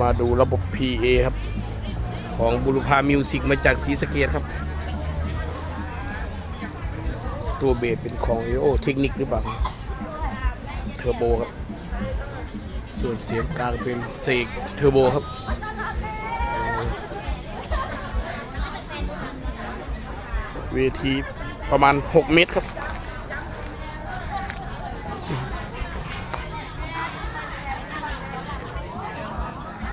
มาดูระบบ PA ครับของบุรพามิวสิกมาจากศรีสะเกษครับตัวเบสเป็นของ EO เทคนิคหรือเปล่าเทอร์โบครับส่วนเสียงกลางเป็นเสกเทอร์โบครับเวทีประมาณ6 เมตรครับ